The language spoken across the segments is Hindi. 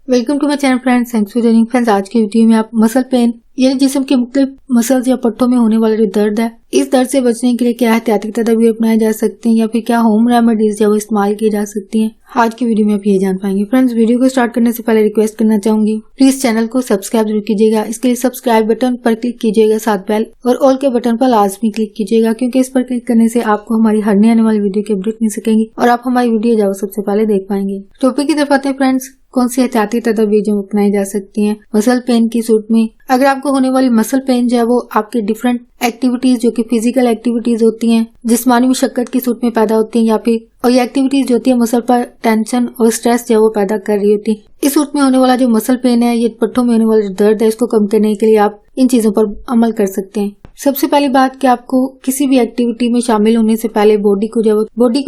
Welcome to my channel friends, thanks for joining friends. आज की वीडियो में आप मसल पेन यानी जिस्म के मुख्तलिफ मसल्स या पट्टों में होने वाला जो दर्द है, इस दर्द से बचने के लिए क्या एहतियाती तदबीर अपनाए जा सकते हैं या फिर क्या होम रेमेडीज जो इस्तेमाल की जा सकती हैं, आज की वीडियो में आप ये जान पाएंगे। फ्रेंड्स, वीडियो को स्टार्ट करने से पहले रिक्वेस्ट करना चाहूंगी, प्लीज चैनल को सब्सक्राइब जरूर कीजिएगा। इसके लिए सब्सक्राइब बटन पर क्लिक कीजिएगा, साथ बेल और ऑल के बटन पर लाजमी क्लिक कीजिएगा, क्योंकि इस पर क्लिक करने से आपको हमारी हर नई आने वाली वीडियो की अपडेट मिल सकेंगी और आप हमारी वीडियो जो सबसे पहले देख पाएंगे। टॉपिक की तरफ आते हैं फ्रेंड्स, कौन सी एहतियाती तदबीर जो अपनाई जा सकती हैं मसल पेन की सूरत में। अगर आपको होने वाली मसल पेन जो है वो आपके डिफरेंट एक्टिविटीज जो कि फिजिकल एक्टिविटीज होती हैं, जिस्मानी मशक्कत की सूरत में पैदा होती हैं, या फिर और ये एक्टिविटीज जो होती है मसल पर टेंशन और स्ट्रेस जो है वो पैदा कर रही होती है, इस सूरत में होने वाला जो मसल पेन है, ये पट्टों में होने वाला जो दर्द है, इसको कम करने के लिए आप इन चीजों पर अमल कर सकते हैं। सबसे पहली बात कि आपको किसी भी एक्टिविटी में शामिल होने से पहले बॉडी को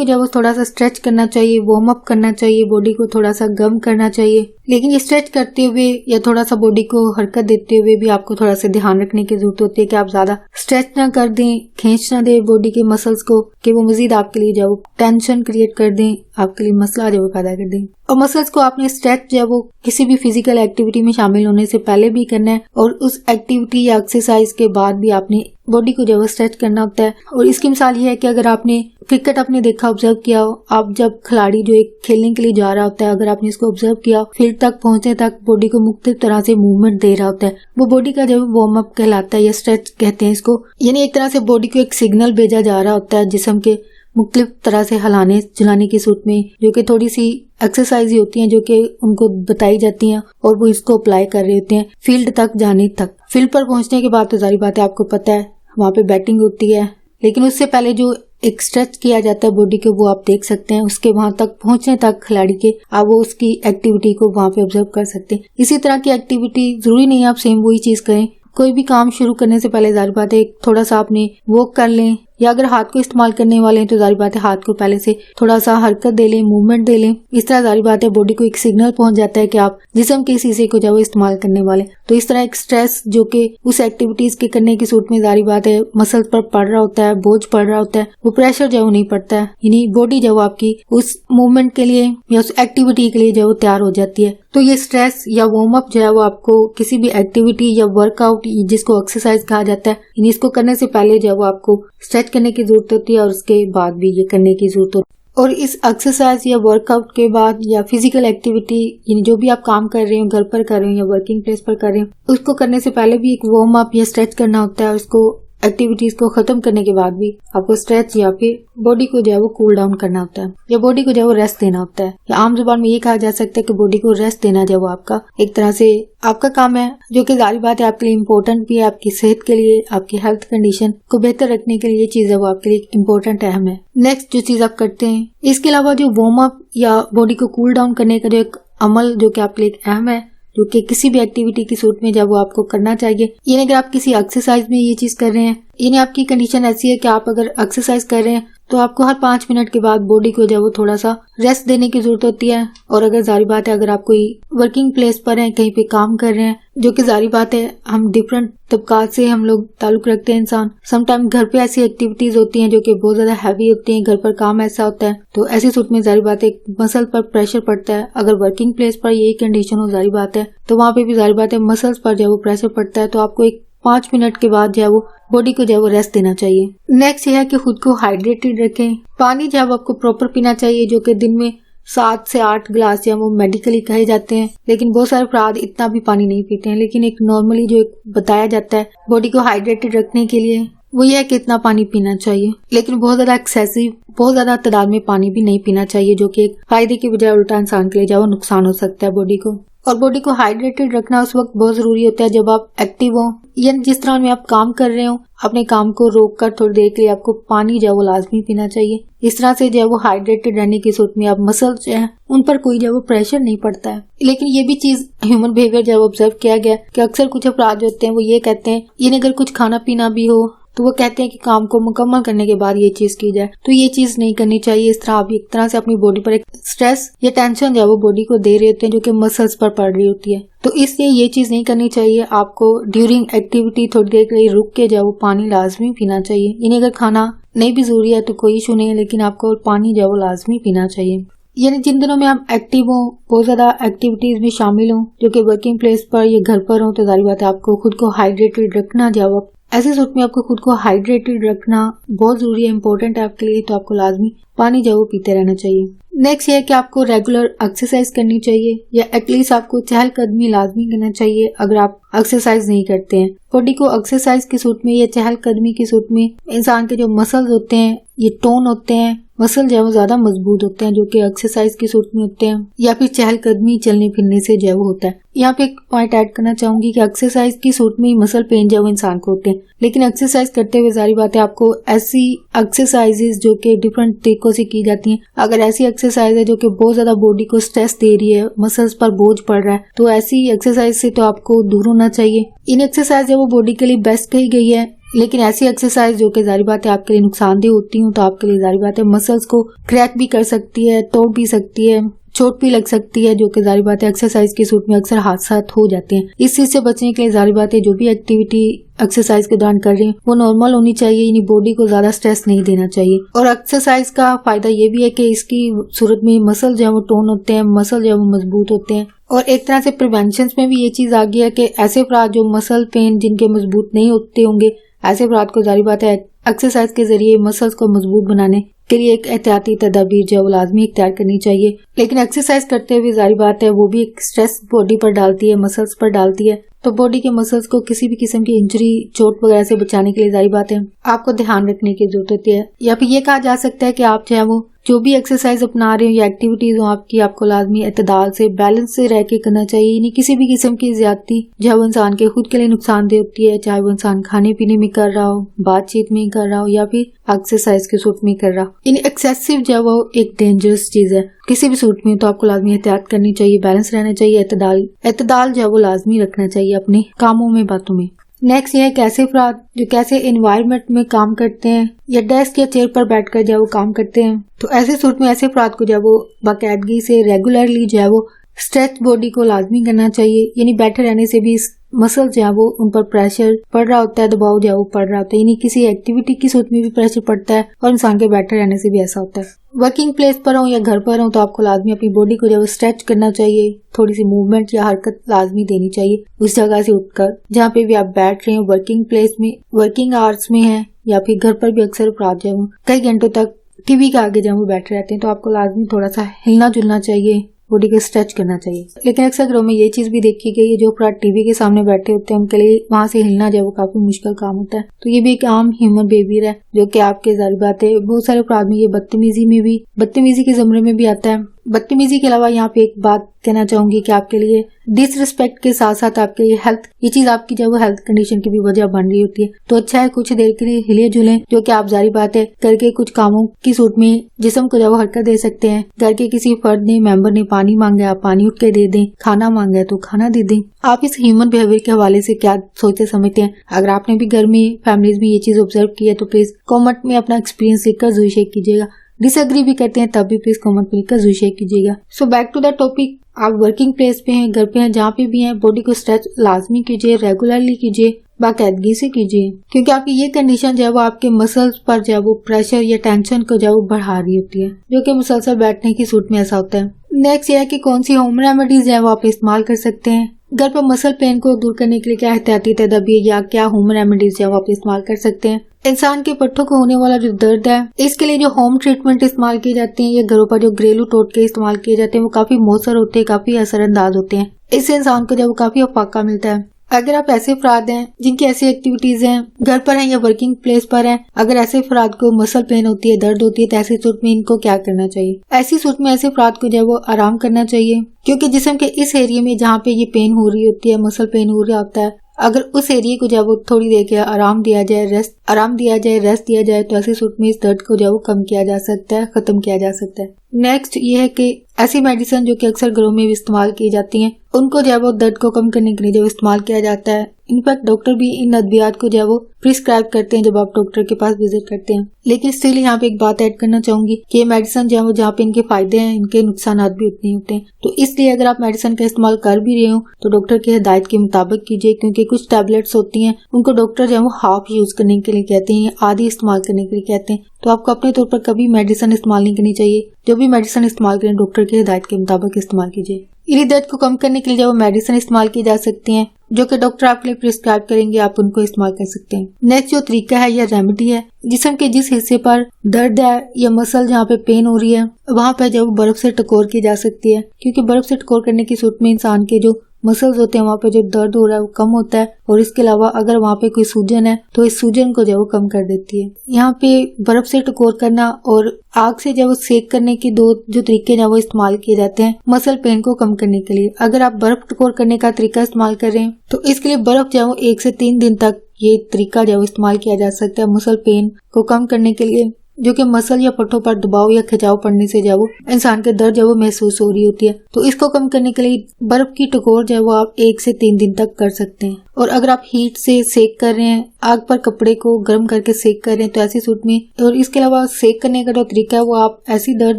जब थोड़ा सा स्ट्रेच करना चाहिए, वार्म अप करना चाहिए, बॉडी को थोड़ा सा गर्म करना चाहिए। लेकिन ये स्ट्रेच करते हुए या थोड़ा सा बॉडी को हरकत देते हुए भी आपको थोड़ा सा ध्यान रखने की जरूरत होती है कि आप ज्यादा स्ट्रेच ना कर दें, खींच ना दें बॉडी के मसल्स को कि वो मजीद आपके लिए जो टेंशन क्रिएट कर दें, आपके लिए मसला जो पैदा कर दें। और मसल्स को आपने स्ट्रेच जो वो किसी भी फिजिकल एक्टिविटी में शामिल होने से पहले भी करना है और उस एक्टिविटी या एक्सरसाइज के बाद भी आपने बॉडी को जो स्ट्रेच करना होता है। और इसकी मिसाल ये है कि अगर आपने क्रिकेट आपने देखा, ऑब्जर्व किया हो, आप जब खिलाड़ी जो एक खेलने के लिए जा रहा होता है, अगर आपने इसको ऑब्जर्व किया, फील्ड तक पहुंचने तक बॉडी को मुख्तलिफ तरह से मूवमेंट दे रहा होता है, वो बॉडी का जब वार्म अप कहलाता है या स्ट्रेच कहते हैं इसको। यानी एक तरह से बॉडी को एक सिग्नल भेजा जा रहा होता है जिस्म के मुख्तलिफ तरह से हिलाने जुलाने की सूरत में, जो कि थोड़ी सी एक्सरसाइज होती हैं जो कि उनको बताई जाती हैं और वो इसको अप्लाई कर रहे होते हैं फील्ड तक जाने तक। फील्ड पर पहुंचने के बाद तो सारी बातें आपको पता है, वहाँ पे बैटिंग होती है, लेकिन उससे पहले जो एक स्ट्रेच किया जाता है बॉडी को, वो आप देख सकते हैं। उसके वहां तक पहुंचने तक खिलाड़ी के आप वो उसकी एक्टिविटी को वहां पे ऑब्जर्व कर सकते हैं। इसी तरह की एक्टिविटी जरूरी नहीं आप सेम वही चीज करें। कोई भी काम शुरू करने से पहले जाहिर बात है थोड़ा सा आपने वॉक कर लें, या अगर हाथ को इस्तेमाल करने वाले हैं तो जाहिर बात है हाथ को पहले से थोड़ा सा हरकत दे लें, मूवमेंट दे लें। इस तरह जाहिर बात है बॉडी को एक सिग्नल पहुंच जाता है कि आप जिस्म के इस हिस्से को जब इस्तेमाल करने वाले। तो इस तरह एक स्ट्रेस जो कि उस एक्टिविटीज के करने की सूरत में जाहिर बात है मसल पर पड़ रहा होता है, बोझ पड़ रहा होता है, वो प्रेशर जो नहीं पड़ता है, यानी बॉडी जब आपकी उस मूवमेंट के लिए या उस एक्टिविटी के लिए जो तैयार हो जाती है। तो ये स्ट्रेस या वार्म अप जो है वो आपको किसी भी एक्टिविटी या वर्कआउट जिसको एक्सरसाइज कहा जाता है, इसको करने से पहले जो वो आपको स्ट्रेच करने की जरूरत होती है और उसके बाद भी ये करने की जरूरत होती है। और इस एक्सरसाइज या वर्कआउट के बाद या फिजिकल एक्टिविटी यानी जो भी आप काम कर रहे हो, घर पर कर रहे हो या वर्किंग प्लेस पर कर रहे हो, उसको करने से पहले भी एक वार्म अप या स्ट्रेच करना होता है। उसको एक्टिविटीज को खत्म करने के बाद भी आपको स्ट्रेच या फिर बॉडी को जो है वो कूल डाउन करना होता है या बॉडी को जो है वो रेस्ट देना होता है। या आम जुबान में ये कहा जा सकता है कि बॉडी को रेस्ट देना जो वो आपका एक तरह से आपका काम है, जो कि जाहिर बात है आपके लिए इम्पोर्टेंट भी है, आपकी सेहत के लिए, आपकी हेल्थ कंडीशन को बेहतर रखने के लिए ये चीज है वो आपके लिए इम्पोर्टेंट अहम है। नेक्स्ट जो चीज आप करते हैं, इसके अलावा जो वार्म अप या बॉडी को कूल डाउन करने का जो एक अमल जो कि आपके लिए अहम है, जो कि किसी भी एक्टिविटी की सूरत में जब वो आपको करना चाहिए, यानी अगर आप किसी एक्सरसाइज में ये चीज कर रहे हैं, यानी आपकी कंडीशन ऐसी है कि आप अगर एक्सरसाइज कर रहे हैं तो आपको हर 5 मिनट के बाद बॉडी को जब वो थोड़ा सा रेस्ट देने की जरूरत होती है। और अगर जारी बात है अगर आप कोई वर्किंग प्लेस पर हैं, कहीं पे काम कर रहे हैं, जो कि जारी बात है हम डिफरेंट तबकात से हम लोग ताल्लुक रखते हैं इंसान, समटाइम घर पे ऐसी एक्टिविटीज होती हैं जो कि बहुत ज्यादा हैवी होती हैं, घर पर काम ऐसा होता है, तो ऐसी सूरत में जारी बात है मसल पर प्रेशर पड़ता है। अगर वर्किंग प्लेस पर यही कंडीशन हो जारी बात है तो वहाँ पे भी जारी बात है मसल्स पर जब वो प्रेशर पड़ता है, तो आपको एक 5 मिनट के बाद जो है वो बॉडी को जो है वो रेस्ट देना चाहिए। नेक्स्ट ये है कि खुद को हाइड्रेटेड रखें। पानी जो है वो आपको प्रॉपर पीना चाहिए, जो कि दिन में 7 से 8 गिलास या वो मेडिकली कहे जाते हैं, लेकिन बहुत सारे अफराद इतना भी पानी नहीं पीते हैं। लेकिन एक नॉर्मली जो एक बताया जाता है बॉडी को हाइड्रेटेड रखने के लिए, वो ये है कि इतना पानी पीना चाहिए, लेकिन बहुत ज्यादा एक्सेसिव, बहुत ज्यादा तादाद में पानी भी नहीं पीना चाहिए, जो कि एक फायदे की बजाय उल्टा इंसान के लिए जो नुकसान हो सकता है बॉडी को। और बॉडी को हाइड्रेटेड रखना उस वक्त बहुत जरूरी होता है जब आप एक्टिव हो, यानी जिस तरह में आप काम कर रहे हो, अपने काम को रोक कर थोड़ी देर के लिए आपको पानी जो है वो लाजमी पीना चाहिए। इस तरह से जो है वो हाइड्रेटेड रहने की सूरत में आप मसल्स जो है उन पर कोई जो है वो प्रेशर नहीं पड़ता है। लेकिन ये भी चीज ह्यूमन बिहेवियर जो है ऑब्जर्व किया गया कि अक्सर कुछ अपराध जो होते हैं वो ये कहते हैं, यानी अगर कुछ खाना पीना भी हो तो वो कहते हैं कि काम को मुकम्मल करने के बाद ये चीज की जाए, तो ये चीज नहीं करनी चाहिए। इस तरह आप एक तरह से अपनी बॉडी पर एक स्ट्रेस या टेंशन जो है वो बॉडी को दे रहे होते हैं, जो कि मसल्स पर पड़ रही होती है। तो इसलिए ये चीज नहीं करनी चाहिए। आपको ड्यूरिंग एक्टिविटी थोड़ी देर के लिए रुक के जो है वो पानी लाजमी पीना चाहिए। यानी अगर खाना नहीं भी जरूरी है तो कोई इशू नहीं है, लेकिन आपको पानी जो है वो लाजमी पीना चाहिए। यानी जिन दिनों में आप एक्टिव हो, बहुत ज्यादा एक्टिविटीज में शामिल हो, जो कि वर्किंग प्लेस पर या घर पर हो, तो जारी बात है आपको खुद को हाइड्रेटेड रखना। जब आप ऐसे सूट में आपको खुद को हाइड्रेटेड रखना बहुत जरूरी है, इंपॉर्टेंट है आपके लिए, तो आपको लाजमी पानी जो वो पीते रहना चाहिए। नेक्स्ट ये है कि आपको रेगुलर एक्सरसाइज करनी चाहिए, या एटलीस्ट आपको चहलकदमी लाजमी करना चाहिए अगर आप एक्सरसाइज नहीं करते हैं। बॉडी को एक्सरसाइज की सूट में या चहलकदमी की सूट में इंसान के जो मसल्स होते हैं, ये टोन होते हैं, मसल जो है वो ज्यादा मजबूत होते हैं, जो कि एक्सरसाइज की सूट में होते हैं, या फिर चहलकदमी चलने फिरने से जो है वो होता है। यहाँ पे एक पॉइंट ऐड करना चाहूंगी कि एक्सरसाइज की सूट में ही मसल पेन जो है वो इंसान को होते हैं, लेकिन एक्सरसाइज करते हुए जारी बात है आपको ऐसी एक्सरसाइजेज जो कि डिफरेंट तरीकों से की जाती हैं, अगर ऐसी एक्सरसाइज है जो कि बहुत ज्यादा बॉडी को स्ट्रेस दे रही है, मसल्स पर बोझ पड़ रहा है, तो ऐसी एक्सरसाइज से तो आपको दूर होना चाहिए। इन एक्सरसाइज जो वो बॉडी के लिए बेस्ट कही गई है, लेकिन ऐसी एक्सरसाइज जो कि जारी बात है आपके लिए नुकसानदेह होती हूँ, तो आपके लिए जारी बात है मसल्स को क्रैक भी कर सकती है, तोड़ भी सकती है, चोट भी लग सकती है, जो कि जारी बात है एक्सरसाइज की सूट में अक्सर हादसा हो जाते हैं। इस चीज से बचने के लिए जारी बात है जो भी एक्टिविटी एक्सरसाइज के दौरान कर रहे हैं वो नॉर्मल होनी चाहिए, यानी बॉडी को ज्यादा स्ट्रेस नहीं देना चाहिए। और एक्सरसाइज का फायदा ये भी है कि इसकी सूरत में मसल जो है वो टोन होते हैं, मसल जो है वो मजबूत होते हैं। और एक तरह से प्रिवेंशन में भी ये चीज आ गई है कि ऐसे अफराद जो मसल पेन जिनके मजबूत नहीं होते होंगे, ऐसे अफराद को जारी बात है एक्सरसाइज के जरिए मसल्स को मजबूत बनाने के लिए एक एहतियाती तदाबीर जो लाजमी इख्तियार करनी चाहिए। लेकिन एक्सरसाइज करते हुए जारी बात है वो भी एक स्ट्रेस बॉडी पर डालती है, मसल्स पर डालती है, तो बॉडी के मसल्स को किसी भी किस्म की इंजरी, चोट वगैरह से बचाने के लिए जारी बात है आपको ध्यान रखने की जरूरत होती है। या फिर ये कहा जा सकता है कि आप जो है वो जो भी एक्सरसाइज अपना रहे हो या एक्टिविटीज हो आपकी, आपको लाजमी इत्तेदाल से, बैलेंस से रह के करना चाहिए, यानी किसी भी किस्म की ज्यादती जो वो इंसान के खुद के लिए नुकसानदेह होती है, चाहे वो इंसान खाने पीने में कर रहा हो, बातचीत में कर रहा हो, या फिर एक्सरसाइज के सूट में कर रहा हो। इन एक्सेसिव जो वो एक डेंजरस चीज है किसी भी सूट में, तो आपको लाजमी एहतियात करनी चाहिए, बैलेंस रहना चाहिए, इत्तेदाल जो वो लाजमी रखना चाहिए अपने कामों में, बातों में। नेक्स्ट ये है कैसे अफराद जो कैसे एनवायरनमेंट में काम करते हैं या डेस्क या चेयर पर बैठकर जो वो काम करते हैं, तो ऐसे सूट में ऐसे अफराद को जो वो बाकायदगी से रेगुलरली जो है वो स्ट्रेच बॉडी को लाजमी करना चाहिए, यानी बैठे रहने से भी मसल जो है वो उन पर प्रेशर पड़ रहा होता है, दबाव जो है वो पड़ रहा होता है, यानी किसी एक्टिविटी की सूट में भी प्रेशर पड़ता है और इंसान के बैठे रहने से भी ऐसा होता है। वर्किंग प्लेस पर हो या घर पर हो तो आपको लाजमी अपनी बॉडी को जो स्ट्रेच करना चाहिए, थोड़ी सी मूवमेंट या हरकत लाजमी देनी चाहिए उस जगह से उठकर जहाँ पे भी आप बैठ रहे हैं, वर्किंग प्लेस में, वर्किंग आवर्स में है, या फिर घर पर भी अक्सर अफराद जो कई घंटों तक टीवी के आगे जब वो बैठे रहते हैं, तो आपको लाजमी थोड़ा सा हिलना जुलना चाहिए, बॉडी को स्ट्रेच करना चाहिए। लेकिन अक्सर घरों में ये चीज भी देखी गई है जो अफराद टीवी के सामने बैठे होते हैं उनके लिए वहां से हिलना जो वो काफी मुश्किल काम होता है, तो ये भी एक आम ह्यूमन बिहेवियर है जो कि आपके जारी बात है बहुत सारे अफराद में ये बदतमीजी के ज़मरे में भी आता है। बदतमीजी के अलावा यहाँ पे एक बात कहना चाहूंगी कि आपके लिए डिसरिस्पेक्ट के साथ साथ आपके लिए हेल्थ, ये चीज आपकी जब वो हेल्थ कंडीशन की भी वजह बन रही होती है, तो अच्छा है कुछ देर के लिए हिले जुले, जो कि आप जारी बात है करके कुछ कामों की सूट में जिस्म को जब हरकत दे सकते हैं। घर के किसी फर्द ने, मेंबर ने पानी मांगा, आप पानी उठ के दे दें, खाना मांगा है तो खाना दे दें। आप इस ह्यूमन बिहेवियर के हवाले से क्या सोचते समझते हैं? अगर आपने भी घर में, फैमिलीज में ये चीज ऑब्जर्व की है तो प्लीज कॉमेंट में अपना एक्सपीरियंस लिखकर जरूर शेयर कीजिएगा। डिसएग्री भी करते हैं तब भी प्लीज कमेंट में लिखकर जरूर शेयर कीजिएगा। So back to the topic, आप वर्किंग प्लेस पे हैं, घर पे हैं, जहाँ पे भी हैं, बॉडी को स्ट्रेच लाजमी कीजिए, रेगुलरली कीजिए, बाकायदगी से कीजिए, क्योंकि आपकी ये कंडीशन जो है वो आपके मसल्स पर जो है वो प्रेशर या टेंशन को जो है वो बढ़ा रही होती है, जो कि मुसलसल बैठने की सूट में ऐसा होता है। नेक्स्ट ये है कि कौन सी होम रेमेडीज है वो आप इस्तेमाल कर सकते हैं। घर पर मसल पेन को दूर करने के लिए क्या एहतियाती तदबीर या क्या होम रेमेडीज है वो आप इस्तेमाल कर सकते हैं। इंसान के पट्टों को होने वाला जो दर्द है, इसके लिए जो होम ट्रीटमेंट इस्तेमाल किए जाते हैं या घरों पर जो घरेलू टोटके इस्तेमाल किए जाते हैं वो काफी मौसर होते हैं, काफी असरअंदाज होते हैं। इससे इंसान को जब काफी अफाका मिलता है। अगर आप ऐसे अफराद हैं जिनकी ऐसी एक्टिविटीज हैं, घर पर हैं या वर्किंग प्लेस पर हैं, अगर ऐसे अफराद को मसल पेन होती है, दर्द होती है, तो ऐसी सूरत में इनको क्या करना चाहिए? ऐसी सूरत में ऐसे अफराद को जो वो आराम करना चाहिए, क्योंकि जिस्म के इस एरिया में जहाँ पे ये पेन हो रही होती है, मसल पेन हो रहा होता है, अगर उस एरिया को जब वो थोड़ी देर के आराम दिया जाए, रेस्ट दिया जाए, तो ऐसी सूरत में इस दर्द को जो वो कम किया जा सकता है, खत्म किया जा सकता है। नेक्स्ट ये है कि ऐसी मेडिसिन जो कि अक्सर घरों में भी इस्तेमाल की जाती हैं, उनको जो है वो दर्द को कम करने के लिए जो इस्तेमाल किया जाता है। इनफैक्ट डॉक्टर भी इन अद्वियात को जो है वो प्रिस्क्राइब करते हैं जब आप डॉक्टर के पास विजिट करते हैं। लेकिन स्टिल यहाँ पे एक बात ऐड करना चाहूंगी कि ये मेडिसिन जो है वो जहाँ पे इनके फायदे हैं, इनके नुकसान भी उतने होते हैं। तो इसलिए अगर आप मेडिसिन का इस्तेमाल कर भी रहे हो तो डॉक्टर की हिदायत के मुताबिक कीजिए, क्योंकि कुछ टैबलेट्स होती हैं उनको डॉक्टर जो है वो हाफ यूज करने के लिए कहते हैं, आधी इस्तेमाल करने के लिए कहते हैं, तो आपको अपने तौर पर कभी मेडिसिन इस्तेमाल नहीं करनी चाहिए। जो भी मेडिसिन इस्तेमाल करें डॉक्टर की हिदायत के मुताबिक इस्तेमाल कीजिए। इरी दर्द को कम करने के लिए जो मेडिसिन इस्तेमाल की जा सकती हैं, जो कि डॉक्टर आपके लिए प्रिस्क्राइब करेंगे, आप उनको इस्तेमाल कर सकते हैं। नेक्स्ट जो तरीका है या रेमेडी है, जिस्म के जिस हिस्से पर दर्द है या मसल जहाँ पे पेन हो रही है वहाँ पे जो बर्फ से टकोर की जा सकती है, क्योंकि बर्फ से टकोर करने की सूरत में इंसान के जो मसल्स होते हैं वहाँ पे जो दर्द हो रहा है वो कम होता है, और इसके अलावा अगर वहाँ पे कोई सूजन है तो इस सूजन को जो वो कम कर देती है। यहाँ पे बर्फ से टकोर करना और आग से जब सेक करने के दो जो तरीके हैं वो इस्तेमाल किए जाते हैं मसल पेन को कम करने के लिए। अगर आप बर्फ टकोर करने का तरीका इस्तेमाल कर रहे हैं तो इसके लिए बर्फ जो 1 से 3 दिन तक ये तरीका जो इस्तेमाल किया जा सकता है मसल पेन को कम करने के लिए, जो कि मसल या पट्टों पर दबाव या खिंचाव पड़ने से जो इंसान के दर्द जो महसूस हो रही होती है। तो इसको कम करने के लिए बर्फ की टकोर जो वो आप 1 से 3 दिन तक कर सकते हैं। और अगर आप हीट से सेक कर रहे हैं, आग पर कपड़े को गर्म करके सेक कर रहे हैं तो ऐसी सूरत में, और इसके अलावा सेक करने का जो तरीका है वो आप ऐसी दर्द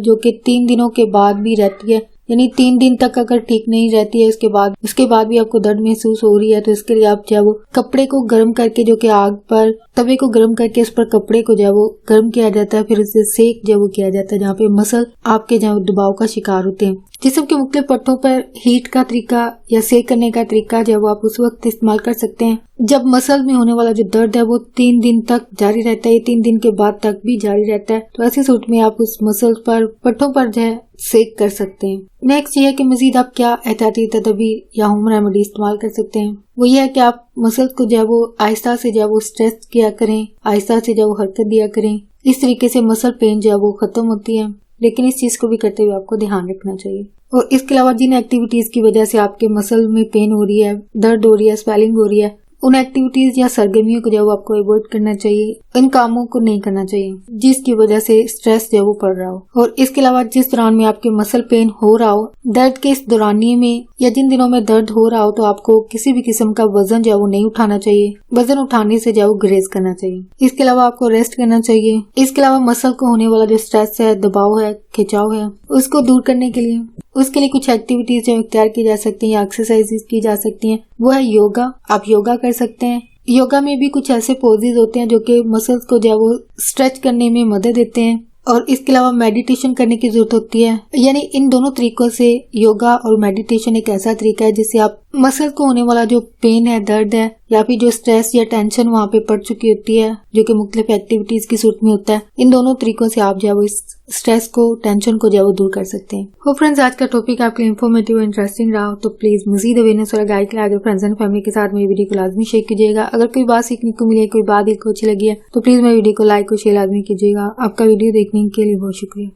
जो कि 3 दिनों के बाद भी रहती है, यानी 3 दिन तक अगर ठीक नहीं रहती है उसके बाद भी आपको दर्द महसूस हो रही है, तो इसके लिए आप जो कपड़े को गर्म करके, जो कि आग पर तवे को गर्म करके उस पर कपड़े को जो गर्म किया जाता है, फिर उसे सेक जो किया जाता है जहाँ पे मसल आपके दबाव का शिकार होते हैं। जिस्म के मुख्तलिफ पट्टों पर हीट का तरीका या सेक करने का तरीका जब आप उस वक्त इस्तेमाल कर सकते हैं जब मसल में होने वाला जो दर्द है वो 3 दिन तक जारी रहता है, 3 दिन के बाद तक भी जारी रहता है। तो ऐसी सूरत में आप उस मसल पर पट्टों पर जो है सेक कर सकते हैं। नेक्स्ट ये है कि मजीद आप क्या एहतियाती तदबीर या होम रेमेडी इस्तेमाल कर सकते हैं। वो ये है कि आप मसल को जो है वो आहिस्ता से जो है वो स्ट्रेच किया करें, आहिस्ता से जो हरकत दिया करें। इस तरीके से मसल पेन जो है वो खत्म होती है। लेकिन इस चीज को भी करते हुए आपको ध्यान रखना चाहिए। और इसके अलावा जिन एक्टिविटीज की वजह से आपके मसल में पेन हो रही है, दर्द हो रही है, स्वेलिंग हो रही है, उन एक्टिविटीज या सरगर्मियों को जो आपको अवॉइड करना चाहिए, इन कामों को नहीं करना चाहिए जिसकी वजह से स्ट्रेस जो वो पड़ रहा हो। और इसके अलावा जिस दौरान में आपके मसल पेन हो रहा हो, दर्द के इस दौरानिए में या जिन दिनों में दर्द हो रहा हो, तो आपको किसी भी किस्म का वजन जो वो नहीं उठाना चाहिए। वजन उठाने से जो ग्रेज करना चाहिए। इसके अलावा आपको रेस्ट करना चाहिए। इसके अलावा मसल को होने वाला जो स्ट्रेस है, दबाव है, खिंचाव है, उसको दूर करने के लिए उसके लिए कुछ एक्टिविटीज जो इख्तियार की जा सकती हैं या एक्सरसाइजेज की जा सकती हैं। वो है योगा। आप योगा कर सकते हैं। योगा में भी कुछ ऐसे पोजेज होते हैं जो कि मसल्स को जो वो स्ट्रेच करने में मदद देते हैं। और इसके अलावा मेडिटेशन करने की जरूरत होती है। यानी इन दोनों तरीकों से योगा और मेडिटेशन एक ऐसा तरीका है जिससे आप मसल को होने वाला जो पेन है, दर्द है, या फिर जो स्ट्रेस या टेंशन वहाँ पे पड़ चुकी होती है, जो कि मुख्तलिफ एक्टिविटीज की सूरत में होता है, इन दोनों तरीकों से आप जो इस स्ट्रेस को, टेंशन को जो दूर कर सकते हैं। हो फ्रेंड्स, आज का टॉपिक आपके लिए इन्फॉर्मेटिव और इंटरेस्टिंग रहा तो प्लीज मजीद अवेयरनेस और गाइड के लिए आगे फ्रेंड्स एंड फैमिली के साथ मेरी वीडियो को लाजमी शेयर कीजिएगा। अगर कोई बात सीखने को मिली है, कोई बात दिल को अच्छी लगी है तो प्लीज मेरी वीडियो को लाइक और शेयर लाजमी कीजिएगा। आपका वीडियो देखने के लिए बहुत शुक्रिया।